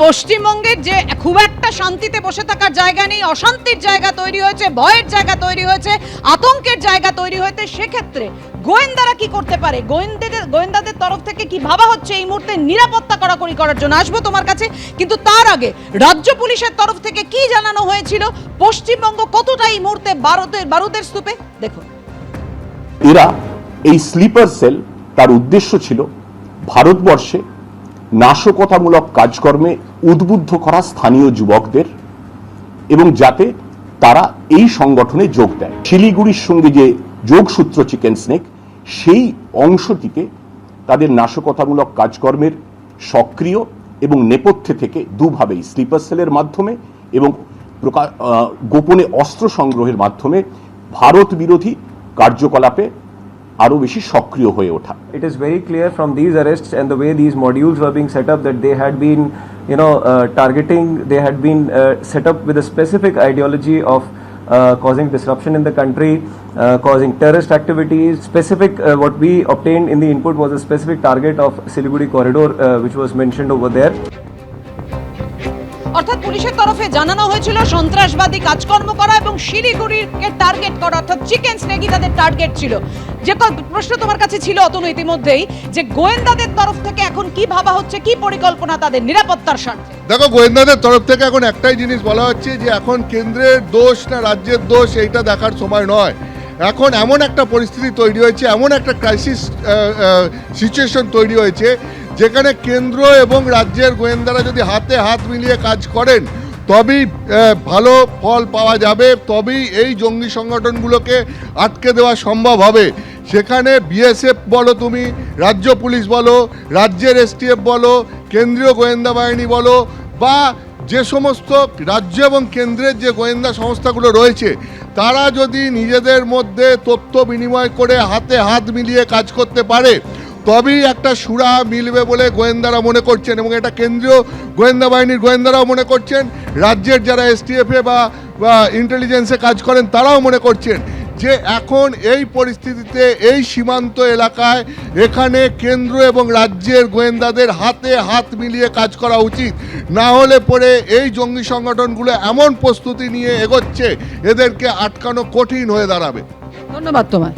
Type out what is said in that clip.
পশ্চিমবঙ্গের যে খুব একটা শান্তিতে বসে থাকার জায়গা নেই, অশান্তির জায়গা তৈরি হয়েছে, ভয়ের জায়গা তৈরি হয়েছে, আতঙ্কের জায়গা তৈরি হয়েছে। সেক্ষেত্রে গোয়েন্দারা কি করতে পারে? গোয়েন্দাদের তরফ থেকে কি ভাবা হচ্ছে এই মুহূর্তে নিরাপত্তা কড়াকড়ি করার জন্য? আসবো তোমার কাছে, কিন্তু তার আগে রাজ্য পুলিশের তরফ থেকে কি জানানো হয়েছিল? পশ্চিমবঙ্গ কতটা এই মুহূর্তে বারুদের স্তূপে দেখুন। এরা এই স্লিপার সেল, তার উদ্দেশ্য ছিল ভারতবর্ষে নাশকতামূলক কাজকর্মে উদ্বুদ্ধ করা স্থানীয় যুবকদের, এবং যাতে তারা এই সংগঠনে যোগ দেয়। শিলিগুড়ির সঙ্গে যে যোগসূত্র চিকেন স্নেক, সেই অংশটিকে তাদের নাশকতামূলক কাজকর্মের সক্রিয় এবং নেপথ্যে থেকে দুভাবেই, স্লিপার সেলের মাধ্যমে এবং গোপনে অস্ত্র সংগ্রহের মাধ্যমে ভারত বিরোধী কার্যকলাপে আরো বেশি সক্রিয় হয়ে ওঠা। It is very clear from these arrests and the way these modules were being set up that they had been, targeting. They had been set up with a specific ideology of causing disruption in the country, causing terrorist activities. Specific, what we obtained in the input was a specific target of Siliguri corridor, which was mentioned over there. অর্থাৎ পুলিশের তরফে জানানো হয়েছিল সন্ত্রাসবাদী কাজকর্ম করা এবং শিলিগুড়িকে target করা, অর্থাৎ চিকেন স্নেকই তাদের টার্গেট ছিল। যে প্রশ্ন তোমার কাছে ছিল অতনু ইতিমধ্যেই, যে গোয়েন্দাদের তরফ থেকে এখন কি ভাবা হচ্ছে, কি পরিকল্পনা তাদের নিরাপত্তার স্বার্থে? দেখো, গোয়েন্দাদের তরফ থেকে এখন একটাই জিনিস বলা হচ্ছে যে এখন কেন্দ্রের দোষ না রাজ্যের দোষ এইটা দেখার সময় নয়। এখন এমন একটা পরিস্থিতি তৈরি হয়েছে, এমন একটা ক্রাইসিস সিচুয়েশন তৈরি হয়েছে যেখানে কেন্দ্র এবং রাজ্যের গোয়েন্দারা যদি হাতে হাত মিলিয়ে কাজ করেন তবেই ভালো ফল পাওয়া যাবে, তবেই এই জঙ্গি সংগঠনগুলোকে আটকে দেওয়া সম্ভব হবে। সেখানে বিএসএফ বলো, তুমি রাজ্য পুলিশ বলো, রাজ্যের এসটিএফ বলো, কেন্দ্রীয় গোয়েন্দা বাহিনী বলো, বা যে সমস্ত রাজ্য এবং কেন্দ্রের যে গোয়েন্দা সংস্থাগুলো রয়েছে, তারা যদি নিজেদের মধ্যে তথ্য বিনিময় করে হাতে হাত মিলিয়ে কাজ করতে পারে তবেই একটা সুরাহা মিলবে বলে গোয়েন্দারা মনে করছেন, এবং এটা কেন্দ্রীয় গোয়েন্দা বাহিনীর গোয়েন্দারাও মনে করছেন, রাজ্যের যারা এসটিএফে বা ইন্টেলিজেন্সে কাজ করেন তারাও মনে করছেন যে এখন এই পরিস্থিতিতে এই সীমান্ত এলাকায় এখানে কেন্দ্র এবং রাজ্যের গোয়েন্দাদের হাতে হাত মিলিয়ে কাজ করা উচিত। না হলে পরে এই জঙ্গি সংগঠনগুলো এমন প্রস্তুতি নিয়ে এগোচ্ছে, এদেরকে আটকানো কঠিন হয়ে দাঁড়াবে। ধন্যবাদ তোমায়।